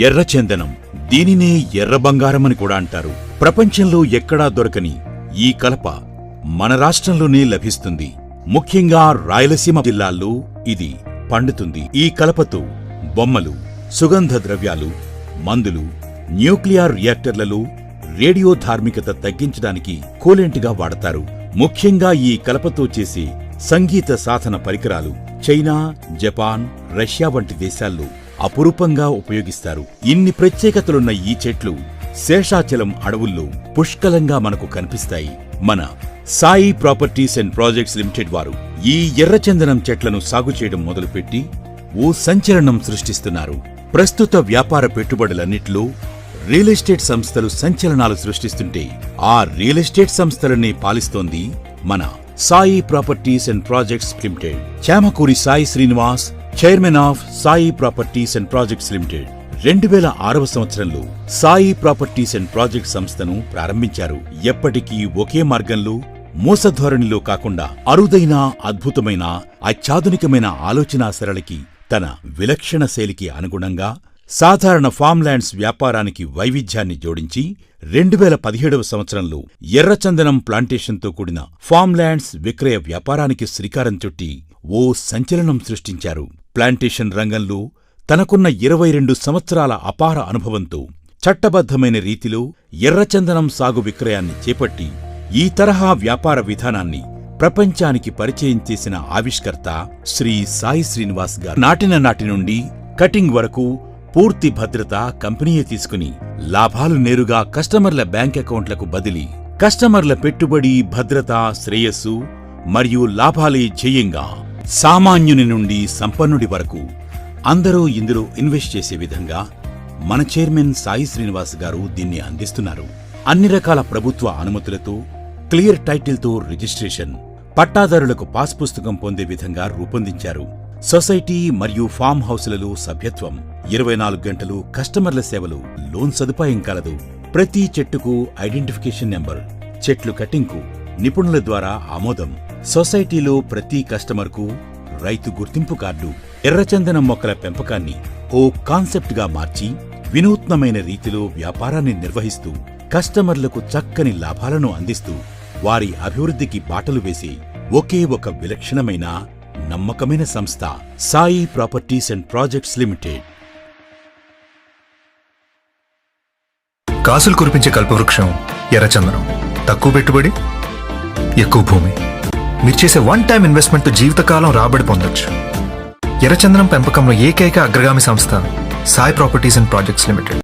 ఎర్రచందనం, దీనినే ఎర్ర బంగారమని కూడా అంటారు. ప్రపంచంలో ఎక్కడా దొరకని ఈ కలప మన రాష్ట్రంలోనే లభిస్తుంది. ముఖ్యంగా రాయలసీమ జిల్లాల్లో ఇది పండుతుంది. ఈ కలపతో బొమ్మలు, సుగంధ ద్రవ్యాలు, మందులు, న్యూక్లియర్ రియాక్టర్లలో రేడియో ధార్మికత తగ్గించడానికి కూలెంట్గా వాడతారు. ముఖ్యంగా ఈ కలపతో చేసే సంగీత సాధన పరికరాలు చైనా, జపాన్, రష్యా వంటి దేశాల్లో అపురూపంగా ఉపయోగిస్తారు. ఇన్ని ప్రత్యేకతలున్న ఈ చెట్లు శేషాచలం అడవుల్లో పుష్కలంగా మనకు కనిపిస్తాయి. మన Sai properties and projects limited వారు ఈ ఎర్రచందనం చెట్లను సాగు చేయడం మొదలుపెట్టి ఓ సంచలనం సృష్టిస్తున్నారు. ప్రస్తుత వ్యాపార పెట్టుబడులన్నిటిలో రియల్ ఎస్టేట్ సంస్థలు సంచలనాలు సృష్టిస్తుంటే ఆ రియల్ ఎస్టేట్ సంస్థలనే పాలిస్తోంది మన Sai properties and projects limited. Chamakuri Sai Srinivas, chairman of Sai properties and projects limited 2006వ సంవత్సరంలో సాయి ప్రాపర్టీస్ అండ్ ప్రాజెక్ట్స్ సంస్థను ప్రారంభించారు. ఎప్పటికీ ఒకే మార్గంలో, మోసధోరణిలో కాకుండా అరుదైన, అద్భుతమైన, అత్యాధునికమైన ఆలోచనా సరళికి, తన విలక్షణ శైలికి అనుగుణంగా సాధారణ ఫామ్ ల్యాండ్స్ వ్యాపారానికి వైవిధ్యాన్ని జోడించి 2017వ సంవత్సరంలో ఎర్రచందనం ప్లాంటేషన్తో కూడిన ఫామ్ ల్యాండ్స్ విక్రయ వ్యాపారానికి శ్రీకారం చుట్టి ఓ సంచలనం సృష్టించారు. ప్లాంటేషన్ రంగంలో తనకున్న 22 సంవత్సరాల అపార అనుభవంతో చట్టబద్ధమైన రీతిలో ఎర్రచందనం సాగు విక్రయాన్ని చేపట్టి ఈ తరహా వ్యాపార విధానాన్ని ప్రపంచానికి పరిచయం చేసిన ఆవిష్కర్త శ్రీ సాయి శ్రీనివాస్ గారు. నాటిన నాటి నుండి కటింగ్ వరకు పూర్తి భద్రత కంపెనీయే తీసుకుని లాభాలు నేరుగా కస్టమర్ల బ్యాంక్ అకౌంట్లకు బదిలీ, కస్టమర్ల పెట్టుబడి, భద్రత, శ్రేయస్సు మరియు లాభాలే ధ్యేయంగా సామాన్యుని నుండి సంపన్నుడి వరకు అందరూ ఇందులో ఇన్వెస్ట్ చేసే విధంగా మన చైర్మన్ సాయి శ్రీనివాస్ గారు దీన్ని అందిస్తున్నారు. అన్ని రకాల ప్రభుత్వ అనుమతులతో, క్లియర్ టైటిల్తో రిజిస్ట్రేషన్, పట్టాదారులకు పాస్ పుస్తకం పొందే విధంగా రూపొందించారు. సొసైటీ మరియు ఫామ్ హౌస్లలో సభ్యత్వం, 24 గంటలు కస్టమర్ల సేవలు, లోన్ సదుపాయం కలదు. ప్రతి చెట్టుకు ఐడెంటిఫికేషన్ నెంబర్, చెట్లు కటింగ్కు నిపుణుల ద్వారా ఆమోదం, సొసైటీలో ప్రతి కస్టమర్కు రైతు గుర్తింపు కార్డు. ఎర్రచందనం మొక్కల పెంపకాన్ని ఓ కాన్సెప్ట్గా మార్చి వినూత్నమైన రీతిలో వ్యాపారాన్ని నిర్వహిస్తూ కస్టమర్లకు చక్కని లాభాలను అందిస్తూ వారి అభివృద్ధికి బాటలు వేసి ఒకే ఒక విలక్షణమైన, నమ్మకమైన సంస్థ Sai properties and projects limited. కాసులు కురిపించే కల్పవృక్షం ఎర్రచందనం. తక్కువ పెట్టుబడి, ఎక్కువ భూమి. మీరు చేసే వన్ టైం ఇన్వెస్ట్మెంట్ జీవితకాలం రాబడి పొందొచ్చు. ఎర్రచందనం పెంపకంలో ఏకైక అగ్రగామి సంస్థ Sai properties and projects limited.